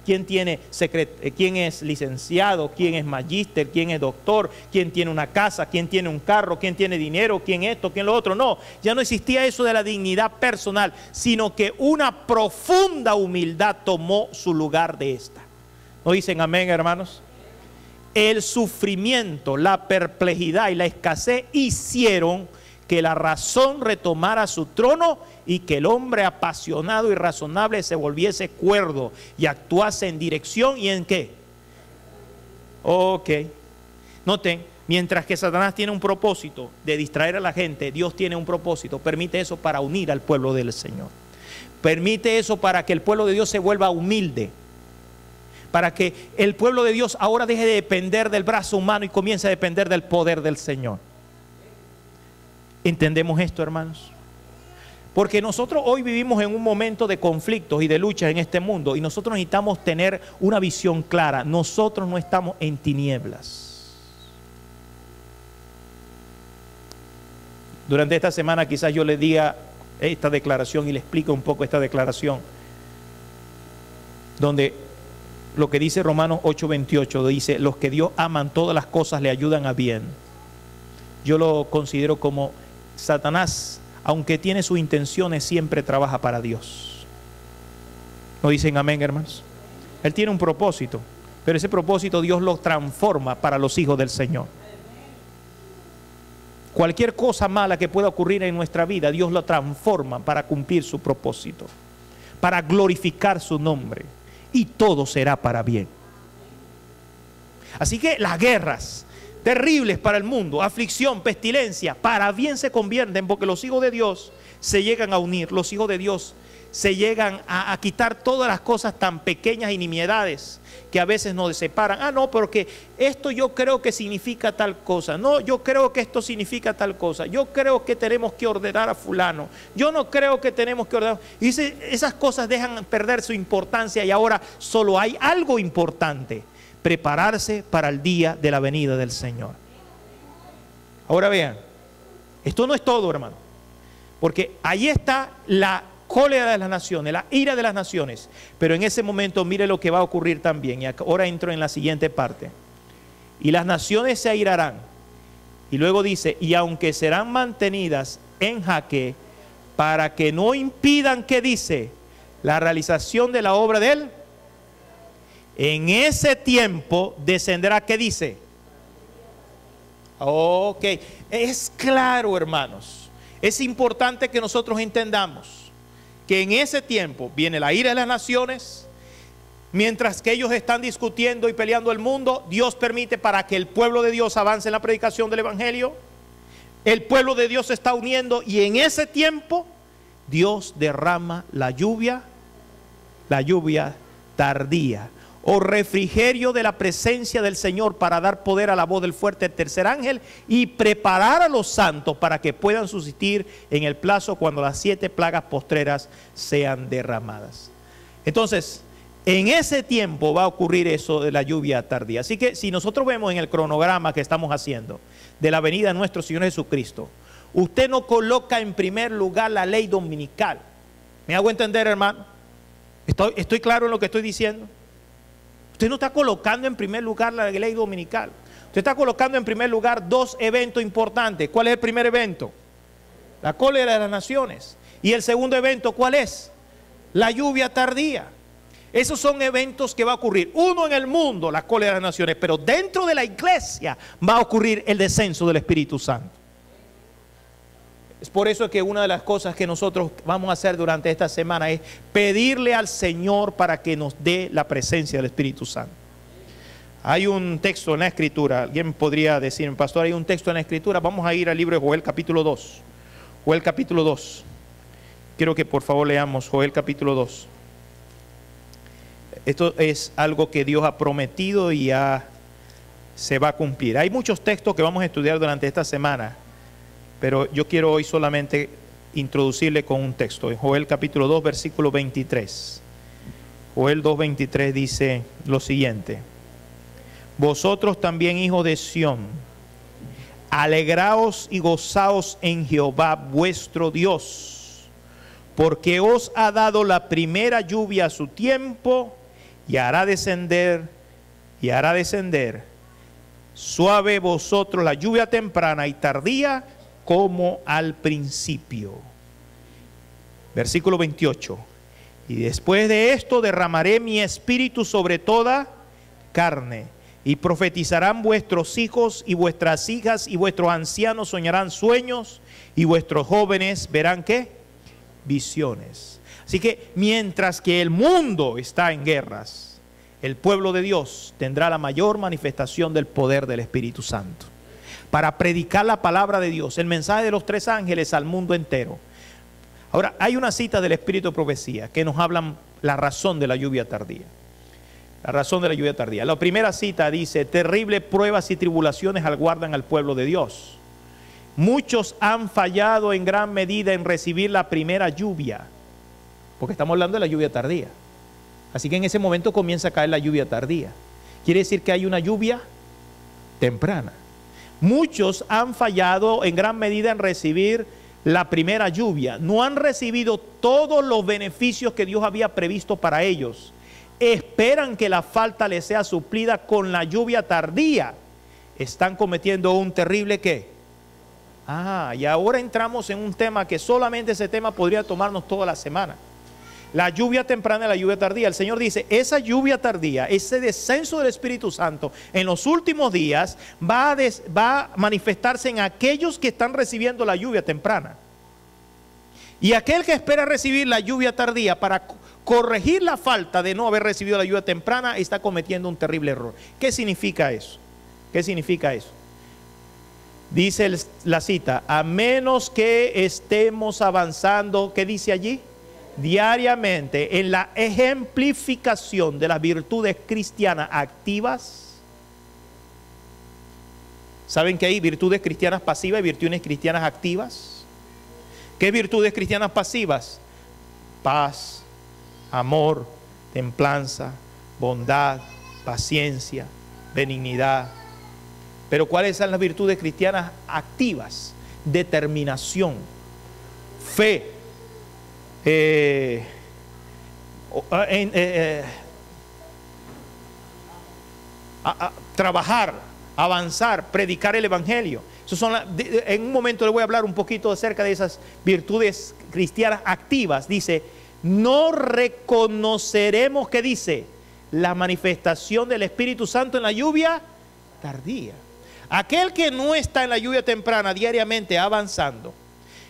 ¿Quién es licenciado? ¿Quién es magíster? ¿Quién es doctor? ¿Quién tiene una casa? ¿Quién tiene un carro? ¿Quién tiene dinero? ¿Quién esto? ¿Quién lo otro? No, ya no existía eso de la dignidad personal, sino que una profunda humildad tomó su lugar de esta. ¿No dicen amén, hermanos? El sufrimiento, la perplejidad y la escasez hicieron que la razón retomara su trono y que el hombre apasionado y razonable se volviese cuerdo y actuase en dirección y en qué. Ok. Noten, mientras que Satanás tiene un propósito de distraer a la gente, Dios tiene un propósito. Permite eso para unir al pueblo del Señor. Permite eso para que el pueblo de Dios se vuelva humilde. Para que el pueblo de Dios ahora deje de depender del brazo humano y comience a depender del poder del Señor. ¿Entendemos esto, hermanos? Porque nosotros hoy vivimos en un momento de conflictos y de luchas en este mundo y nosotros necesitamos tener una visión clara. Nosotros no estamos en tinieblas. Durante esta semana quizás yo le diga esta declaración y le explico un poco esta declaración, donde lo que dice Romanos 8:28 dice: los que Dios aman, todas las cosas le ayudan a bien. Yo lo considero como Satanás, aunque tiene sus intenciones, siempre trabaja para Dios. ¿No dicen amén, hermanos? Él tiene un propósito, pero ese propósito Dios lo transforma para los hijos del Señor. Cualquier cosa mala que pueda ocurrir en nuestra vida, Dios lo transforma para cumplir su propósito, para glorificar su nombre, y todo será para bien. Así que las guerras terribles para el mundo, aflicción, pestilencia, para bien se convierten, porque los hijos de Dios se llegan a unir, los hijos de Dios se llegan a quitar todas las cosas tan pequeñas y nimiedades que a veces nos separan. Ah, no, porque esto yo creo que significa tal cosa. No, yo creo que esto significa tal cosa. Yo creo que tenemos que ordenar a fulano. Yo no creo que tenemos que ordenar. Y esas cosas dejan perder su importancia y ahora solo hay algo importante: prepararse para el día de la venida del Señor. Ahora vean, esto no es todo, hermano, porque ahí está la cólera de las naciones, la ira de las naciones. Pero en ese momento mire lo que va a ocurrir también. Y ahora entro en la siguiente parte. Y las naciones se airarán. Y luego dice, y aunque serán mantenidas en jaque, para que no impidan, ¿qué dice? La realización de la obra de él. En ese tiempo descenderá, ¿qué dice? Ok, es claro, hermanos. Es importante que nosotros entendamos que en ese tiempo viene la ira de las naciones. Mientras que ellos están discutiendo y peleando el mundo, Dios permite para que el pueblo de Dios avance en la predicación del evangelio. El pueblo de Dios se está uniendo y en ese tiempo Dios derrama la lluvia tardía, o refrigerio de la presencia del Señor, para dar poder a la voz del fuerte del tercer ángel y preparar a los santos para que puedan subsistir en el plazo cuando las 7 plagas postreras sean derramadas. Entonces, en ese tiempo va a ocurrir eso de la lluvia tardía. Así que si nosotros vemos en el cronograma que estamos haciendo de la venida de nuestro Señor Jesucristo, usted no coloca en primer lugar la ley dominical. ¿Me hago entender, hermano? ¿Estoy claro en lo que estoy diciendo? Usted no está colocando en primer lugar la ley dominical. Usted está colocando en primer lugar 2 eventos importantes. ¿Cuál es el primer evento? La cólera de las naciones. Y el segundo evento, ¿cuál es? La lluvia tardía. Esos son eventos que va a ocurrir. Uno en el mundo, la cólera de las naciones, pero dentro de la iglesia va a ocurrir el descenso del Espíritu Santo. Es por eso que una de las cosas que nosotros vamos a hacer durante esta semana es pedirle al Señor para que nos dé la presencia del Espíritu Santo. Hay un texto en la Escritura, alguien podría decir, pastor, hay un texto en la Escritura. Vamos a ir al libro de Joel capítulo 2. Joel capítulo 2. Quiero que por favor leamos Joel capítulo 2. Esto es algo que Dios ha prometido y ya se va a cumplir. Hay muchos textos que vamos a estudiar durante esta semana, pero yo quiero hoy solamente introducirle con un texto. En Joel capítulo 2, versículo 23. Joel 2, 23 dice lo siguiente: vosotros también, hijos de Sión, alegraos y gozaos en Jehová vuestro Dios, porque os ha dado la primera lluvia a su tiempo, y hará descender suave vosotros la lluvia temprana y tardía, como al principio. Versículo 28. Y después de esto derramaré mi espíritu sobre toda carne, y profetizarán vuestros hijos y vuestras hijas, y vuestros ancianos soñarán sueños, y vuestros jóvenes verán ¿qué? Visiones. Así que mientras que el mundo está en guerras, el pueblo de Dios tendrá la mayor manifestación del poder del Espíritu Santo para predicar la palabra de Dios, el mensaje de los 3 ángeles al mundo entero. Ahora, hay una cita del Espíritu de Profecía que nos habla la razón de la lluvia tardía. La razón de la lluvia tardía. La primera cita dice: terribles pruebas y tribulaciones aguardan al pueblo de Dios. Muchos han fallado en gran medida en recibir la primera lluvia, porque estamos hablando de la lluvia tardía. Así que en ese momento comienza a caer la lluvia tardía. Quiere decir que hay una lluvia temprana. Muchos han fallado en gran medida en recibir la primera lluvia. No han recibido todos los beneficios que Dios había previsto para ellos. Esperan que la falta les sea suplida con la lluvia tardía. Están cometiendo un terrible ¿qué? Y ahora entramos en un tema que solamente ese tema podría tomarnos toda la semana. La lluvia temprana y la lluvia tardía. El Señor dice, esa lluvia tardía, ese descenso del Espíritu Santo en los últimos días va a manifestarse en aquellos que están recibiendo la lluvia temprana. Y aquel que espera recibir la lluvia tardía para corregir la falta de no haber recibido la ayuda temprana, está cometiendo un terrible error. ¿Qué significa eso? ¿Qué significa eso? Dice la cita, a menos que estemos avanzando, ¿qué dice allí? Diariamente en la ejemplificación de las virtudes cristianas activas. ¿Saben que hay virtudes cristianas pasivas y virtudes cristianas activas? ¿Qué virtudes cristianas pasivas? Paz, amor, templanza, bondad, paciencia, benignidad. Pero ¿cuáles son las virtudes cristianas activas? Determinación, fe, trabajar, avanzar, predicar el evangelio. En un momento le voy a hablar un poquito acerca de esas virtudes cristianas activas. Dice, no reconoceremos, ¿qué dice? La manifestación del Espíritu Santo en la lluvia tardía. Aquel que no está en la lluvia temprana diariamente avanzando,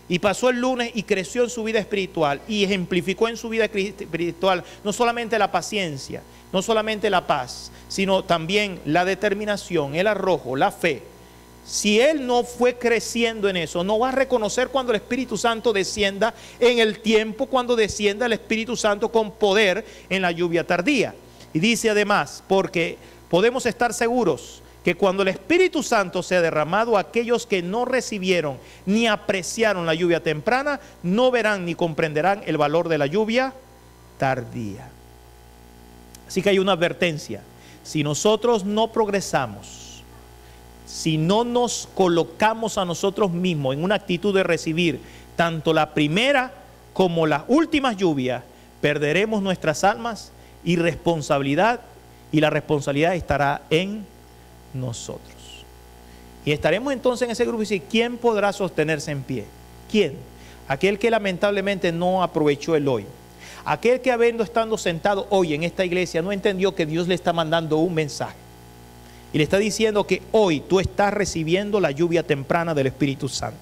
y pasó el lunes y creció en su vida espiritual y ejemplificó en su vida espiritual no solamente la paciencia, no solamente la paz, sino también la determinación, el arrojo, la fe. Si él no fue creciendo en eso, no va a reconocer cuando el Espíritu Santo descienda en el tiempo, cuando descienda el Espíritu Santo con poder en la lluvia tardía. Y dice además, porque podemos estar seguros que cuando el Espíritu Santo sea derramado, aquellos que no recibieron ni apreciaron la lluvia temprana, no verán ni comprenderán el valor de la lluvia tardía. Así que hay una advertencia. Si nosotros no progresamos, si no nos colocamos a nosotros mismos en una actitud de recibir tanto la primera como las últimas lluvias, perderemos nuestras almas y responsabilidad, y la responsabilidad estará en nosotros. Y estaremos entonces en ese grupo y decir, ¿quién podrá sostenerse en pie? ¿Quién? Aquel que lamentablemente no aprovechó el hoy. Aquel que estando sentado hoy en esta iglesia no entendió que Dios le está mandando un mensaje. Y le está diciendo que hoy tú estás recibiendo la lluvia temprana del Espíritu Santo.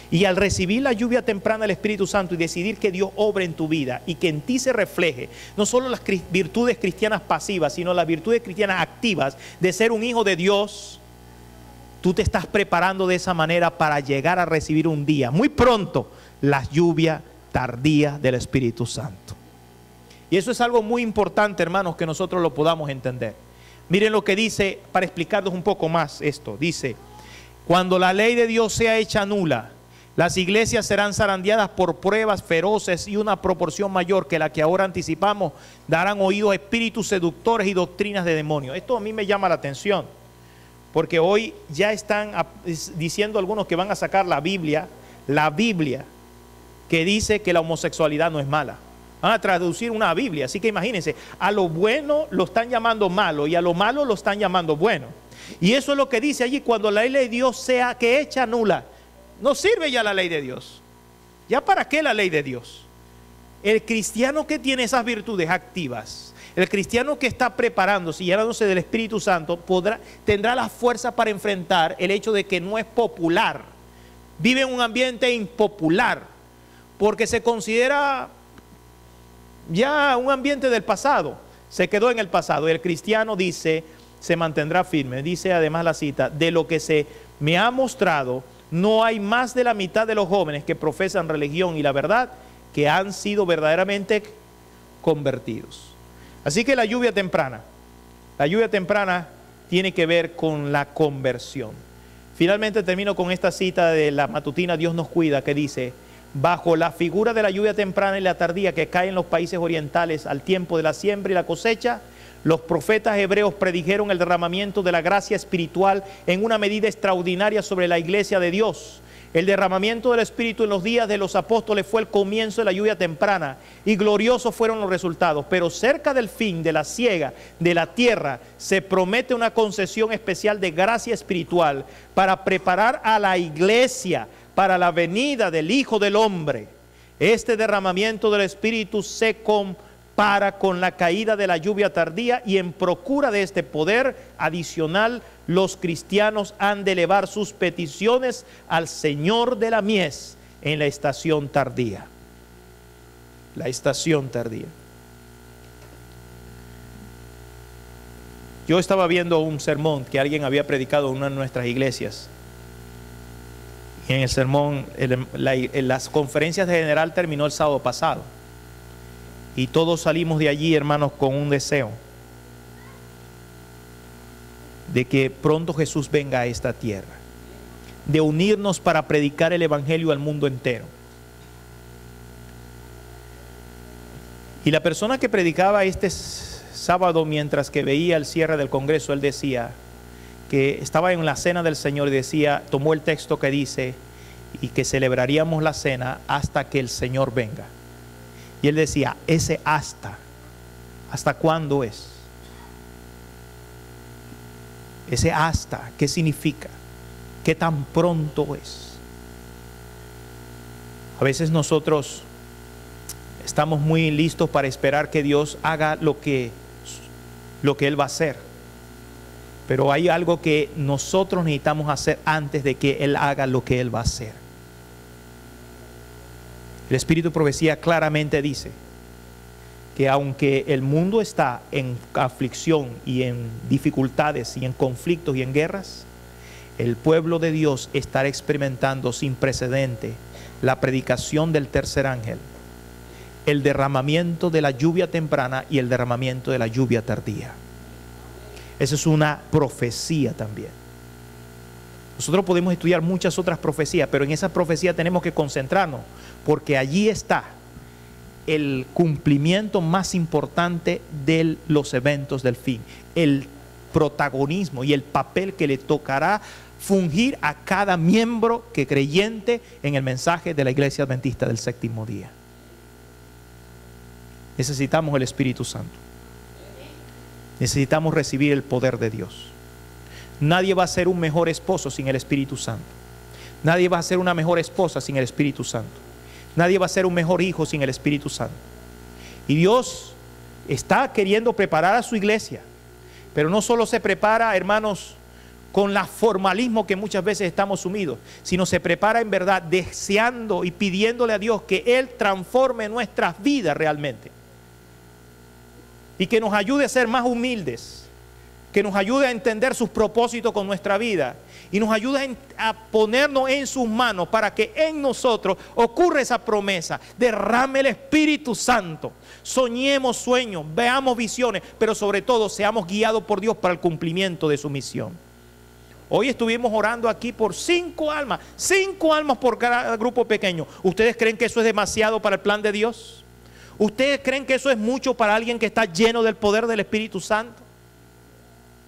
Y al recibir la lluvia temprana del Espíritu Santo y decidir que Dios obre en tu vida y que en ti se refleje no solo las virtudes cristianas pasivas, sino las virtudes cristianas activas de ser un hijo de Dios, tú te estás preparando de esa manera para llegar a recibir un día, muy pronto, la lluvia tardía del Espíritu Santo. Y eso es algo muy importante, hermanos, que nosotros lo podamos entender. Miren lo que dice, para explicarnos un poco más esto. Dice, cuando la ley de Dios sea hecha nula, las iglesias serán zarandeadas por pruebas feroces y una proporción mayor que la que ahora anticipamos darán oído a espíritus seductores y doctrinas de demonios. Esto a mí me llama la atención, porque hoy ya están diciendo algunos que van a sacar la Biblia que dice que la homosexualidad no es mala. Van a traducir una Biblia, así que imagínense, a lo bueno lo están llamando malo y a lo malo lo están llamando bueno. Y eso es lo que dice allí, cuando la ley de Dios sea que hecha nula. No sirve ya la ley de Dios. ¿Ya para qué la ley de Dios? El cristiano que tiene esas virtudes activas, el cristiano que está preparándose y llenándose del Espíritu Santo, tendrá la fuerza para enfrentar el hecho de que no es popular. Vive en un ambiente impopular, porque se considera ya un ambiente del pasado. Se quedó en el pasado. Y el cristiano dice, se mantendrá firme. Dice además la cita, de lo que se me ha mostrado, no hay más de la mitad de los jóvenes que profesan religión y la verdad que han sido verdaderamente convertidos. Así que la lluvia temprana tiene que ver con la conversión. Finalmente termino con esta cita de la matutina Dios nos cuida, que dice, bajo la figura de la lluvia temprana y la tardía que cae en los países orientales al tiempo de la siembra y la cosecha, los profetas hebreos predijeron el derramamiento de la gracia espiritual en una medida extraordinaria sobre la iglesia de Dios. El derramamiento del Espíritu en los días de los apóstoles fue el comienzo de la lluvia temprana y gloriosos fueron los resultados. Pero cerca del fin de la siega de la tierra se promete una concesión especial de gracia espiritual para preparar a la iglesia para la venida del Hijo del Hombre. Este derramamiento del Espíritu se compara con la caída de la lluvia tardía y en procura de este poder adicional, los cristianos han de elevar sus peticiones al Señor de la mies en la estación tardía. la estación tardía. Yo estaba viendo un sermón que alguien había predicado en una de nuestras iglesias. Y en el sermón, en las conferencias de general terminó el sábado pasado. Y todos salimos de allí, hermanos, con un deseo de que pronto Jesús venga a esta tierra, de unirnos para predicar el evangelio al mundo entero. Y la persona que predicaba este sábado, mientras que veía el cierre del Congreso, él decía que estaba en la cena del Señor y decía, tomó el texto que dice, y que celebraríamos la cena hasta que el Señor venga. Y él decía, ese ¿hasta cuándo es? Ese hasta, ¿qué significa? ¿Qué tan pronto es? A veces nosotros estamos muy listos para esperar que Dios haga lo que Él va a hacer. Pero hay algo que nosotros necesitamos hacer antes de que Él haga lo que Él va a hacer. El Espíritu de Profecía claramente dice que aunque el mundo está en aflicción y en dificultades y en conflictos y en guerras, el pueblo de Dios estará experimentando sin precedente la predicación del tercer ángel, el derramamiento de la lluvia temprana y el derramamiento de la lluvia tardía. Esa es una profecía también. Nosotros podemos estudiar muchas otras profecías, pero en esa profecía tenemos que concentrarnos, porque allí está el cumplimiento más importante de los eventos del fin, el protagonismo y el papel que le tocará fungir a cada miembro que creyente en el mensaje de la Iglesia Adventista del Séptimo Día. Necesitamos el Espíritu Santo. Necesitamos recibir el poder de Dios. Nadie va a ser un mejor esposo sin el Espíritu Santo. Nadie va a ser una mejor esposa sin el Espíritu Santo. Nadie va a ser un mejor hijo sin el Espíritu Santo. Y Dios está queriendo preparar a su iglesia, pero no solo se prepara, hermanos, con el formalismo que muchas veces estamos sumidos, sino se prepara en verdad deseando y pidiéndole a Dios que Él transforme nuestras vidas realmente y que nos ayude a ser más humildes, que nos ayude a entender sus propósitos con nuestra vida y nos ayude a ponernos en sus manos para que en nosotros ocurra esa promesa. Derrame el Espíritu Santo, soñemos sueños, veamos visiones, pero sobre todo seamos guiados por Dios para el cumplimiento de su misión. Hoy estuvimos orando aquí por 5 almas por cada grupo pequeño. ¿Ustedes creen que eso es demasiado para el plan de Dios? ¿Ustedes creen que eso es mucho para alguien que está lleno del poder del Espíritu Santo?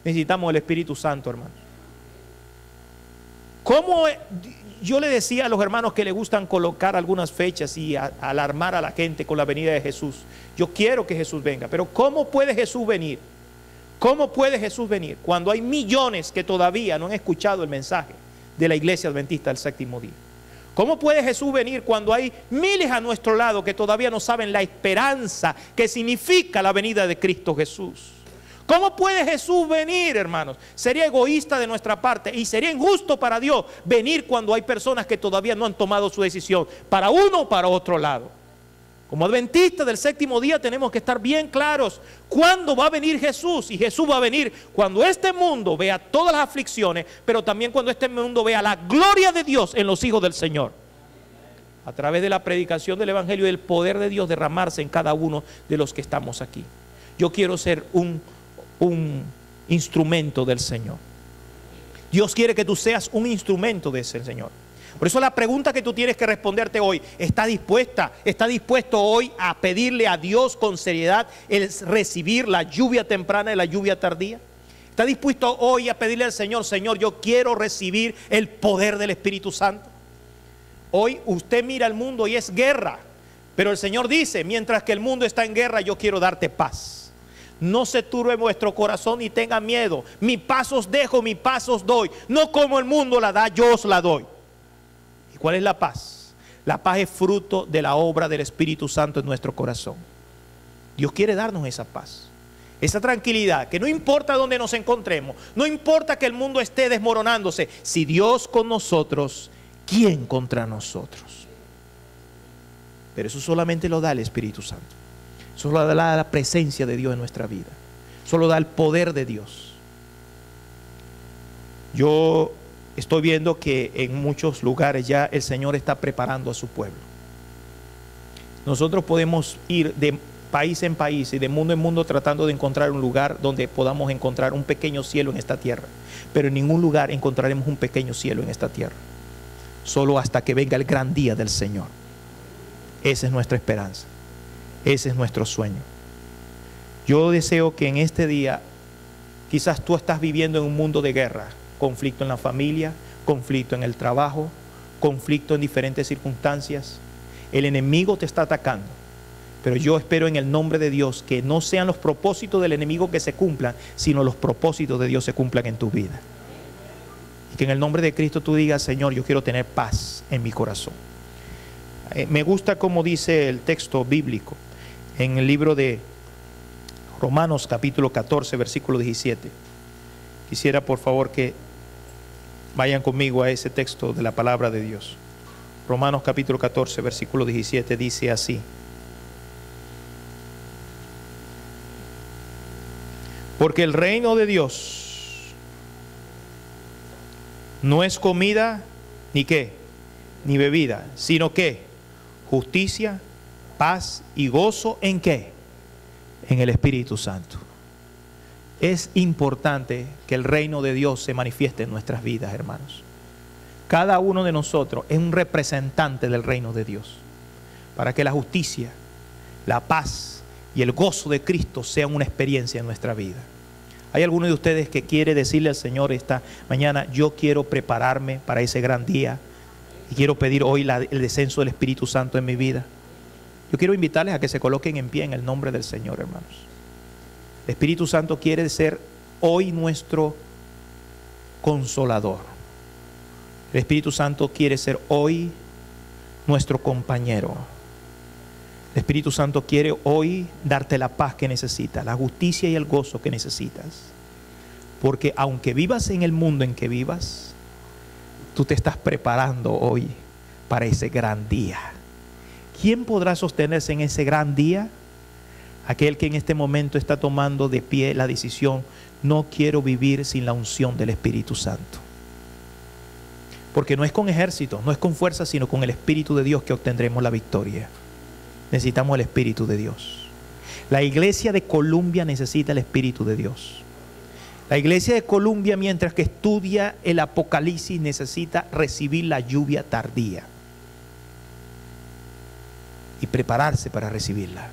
Necesitamos el Espíritu Santo, hermano. ¿Cómo? Yo le decía a los hermanos que le gustan colocar algunas fechas y alarmar a la gente con la venida de Jesús. Yo quiero que Jesús venga, pero ¿cómo puede Jesús venir? ¿Cómo puede Jesús venir cuando hay millones que todavía no han escuchado el mensaje de la Iglesia Adventista del Séptimo Día? ¿Cómo puede Jesús venir cuando hay miles a nuestro lado que todavía no saben la esperanza que significa la venida de Cristo Jesús? ¿Cómo puede Jesús venir, hermanos? Sería egoísta de nuestra parte y sería injusto para Dios venir cuando hay personas que todavía no han tomado su decisión para uno o para otro lado. Como adventistas del Séptimo Día tenemos que estar bien claros cuándo va a venir Jesús. Y Jesús va a venir cuando este mundo vea todas las aflicciones, pero también cuando este mundo vea la gloria de Dios en los hijos del Señor. A través de la predicación del Evangelio y el poder de Dios derramarse en cada uno de los que estamos aquí. Yo quiero ser un instrumento del Señor. Dios quiere que tú seas un instrumento de ese Señor. Por eso la pregunta que tú tienes que responderte hoy, ¿está dispuesto hoy a pedirle a Dios con seriedad el recibir la lluvia temprana y la lluvia tardía? ¿Está dispuesto hoy a pedirle al Señor, Señor, yo quiero recibir el poder del Espíritu Santo? Hoy usted mira al mundo y es guerra, pero el Señor dice, mientras que el mundo está en guerra, yo quiero darte paz. No se turbe vuestro corazón ni tenga miedo. Mi paz os dejo, mi paz os doy. No como el mundo la da, yo os la doy. ¿Cuál es la paz? La paz es fruto de la obra del Espíritu Santo en nuestro corazón. Dios quiere darnos esa paz, esa tranquilidad, que no importa dónde nos encontremos, no importa que el mundo esté desmoronándose, si Dios con nosotros, ¿quién contra nosotros? Pero eso solamente lo da el Espíritu Santo. Eso lo da la presencia de Dios en nuestra vida. Eso lo da el poder de Dios. Yo estoy viendo que en muchos lugares ya el Señor está preparando a su pueblo. Nosotros podemos ir de país en país y de mundo en mundo tratando de encontrar un lugar donde podamos encontrar un pequeño cielo en esta tierra. Pero en ningún lugar encontraremos un pequeño cielo en esta tierra. Solo hasta que venga el gran día del Señor. Esa es nuestra esperanza. Ese es nuestro sueño. Yo deseo que en este día, quizás tú estás viviendo en un mundo de guerra, conflicto en la familia, conflicto en el trabajo, conflicto en diferentes circunstancias. El enemigo te está atacando. Pero yo espero en el nombre de Dios que no sean los propósitos del enemigo que se cumplan, sino los propósitos de Dios se cumplan en tu vida. Y que en el nombre de Cristo tú digas: Señor, yo quiero tener paz en mi corazón. Me gusta como dice el texto bíblico en el libro de Romanos capítulo 14, versículo 17. Quisiera por favor que vayan conmigo a ese texto de la palabra de Dios. Romanos capítulo 14, versículo 17 dice así: porque el reino de Dios no es comida ni qué, ni bebida, sino que justicia, paz y gozo en qué, en el Espíritu Santo. Es importante que el reino de Dios se manifieste en nuestras vidas, hermanos. Cada uno de nosotros es un representante del reino de Dios, para que la justicia, la paz y el gozo de Cristo sean una experiencia en nuestra vida. ¿Hay alguno de ustedes que quiere decirle al Señor esta mañana: yo quiero prepararme para ese gran día y quiero pedir hoy el descenso del Espíritu Santo en mi vida? Yo quiero invitarles a que se coloquen en pie en el nombre del Señor, hermanos. El Espíritu Santo quiere ser hoy nuestro consolador. El Espíritu Santo quiere ser hoy nuestro compañero. El Espíritu Santo quiere hoy darte la paz que necesitas, la justicia y el gozo que necesitas. Porque aunque vivas en el mundo en que vivas, tú te estás preparando hoy para ese gran día. ¿Quién podrá sostenerse en ese gran día? Aquel que en este momento está tomando de pie la decisión: no quiero vivir sin la unción del Espíritu Santo. Porque no es con ejército, no es con fuerza, sino con el Espíritu de Dios que obtendremos la victoria. Necesitamos el Espíritu de Dios. La iglesia de Colombia necesita el Espíritu de Dios. La iglesia de Colombia, mientras que estudia el Apocalipsis, necesita recibir la lluvia tardía y prepararse para recibirla.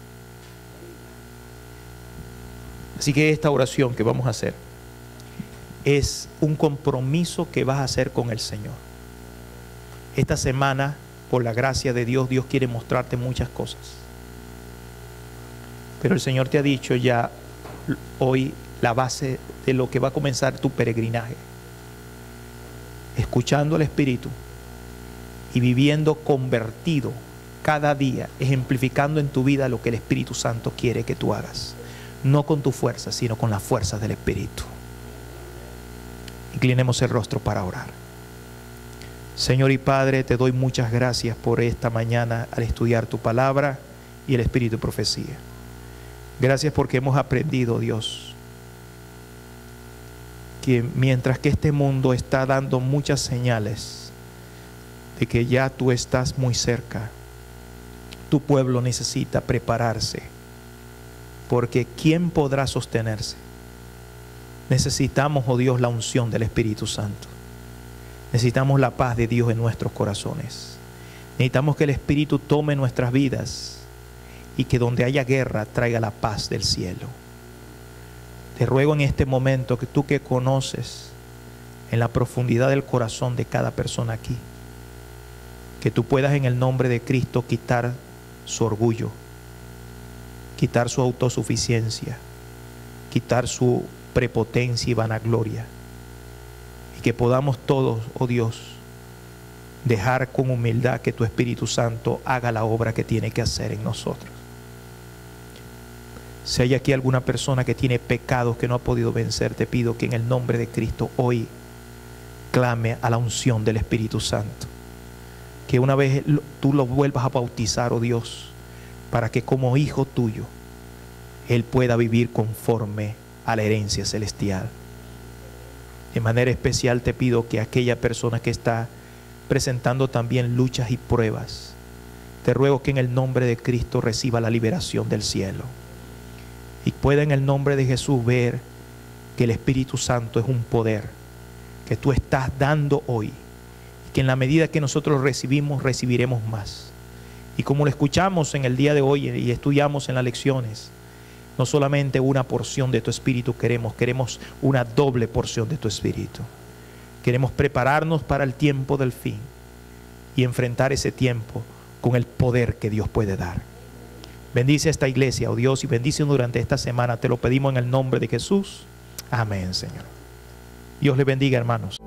Así que esta oración que vamos a hacer es un compromiso que vas a hacer con el Señor. Esta semana, por la gracia de Dios, Dios quiere mostrarte muchas cosas. Pero el Señor te ha dicho ya hoy la base de lo que va a comenzar tu peregrinaje. Escuchando al Espíritu y viviendo convertido cada día, ejemplificando en tu vida lo que el Espíritu Santo quiere que tú hagas. No con tu fuerza, sino con la fuerza del Espíritu. Inclinemos el rostro para orar. Señor y Padre, te doy muchas gracias por esta mañana al estudiar tu palabra y el Espíritu de profecía. Gracias porque hemos aprendido, Dios, que mientras que este mundo está dando muchas señales de que ya tú estás muy cerca, tu pueblo necesita prepararse, porque ¿quién podrá sostenerse? Necesitamos, oh Dios, la unción del Espíritu Santo. Necesitamos la paz de Dios en nuestros corazones. Necesitamos que el Espíritu tome nuestras vidas y que donde haya guerra traiga la paz del cielo. Te ruego en este momento que tú, que conoces en la profundidad del corazón de cada persona aquí, que tú puedas en el nombre de Cristo quitar su orgullo, quitar su autosuficiencia, quitar su prepotencia y vanagloria, y que podamos todos, oh Dios, dejar con humildad que tu Espíritu Santo haga la obra que tiene que hacer en nosotros. Si hay aquí alguna persona que tiene pecados que no ha podido vencer, te pido que en el nombre de Cristo hoy clame a la unción del Espíritu Santo. que una vez tú lo vuelvas a bautizar, oh Dios, para que como hijo tuyo, él pueda vivir conforme a la herencia celestial. De manera especial te pido que aquella persona que está presentando también luchas y pruebas, te ruego que en el nombre de Cristo reciba la liberación del cielo y pueda en el nombre de Jesús ver que el Espíritu Santo es un poder que tú estás dando hoy, y que en la medida que nosotros recibimos, recibiremos más. Y como lo escuchamos en el día de hoy y estudiamos en las lecciones, no solamente una porción de tu Espíritu queremos una doble porción de tu Espíritu. Queremos prepararnos para el tiempo del fin y enfrentar ese tiempo con el poder que Dios puede dar. Bendice a esta iglesia, oh Dios, y bendice durante esta semana. Te lo pedimos en el nombre de Jesús. Amén, Señor. Dios le bendiga, hermanos.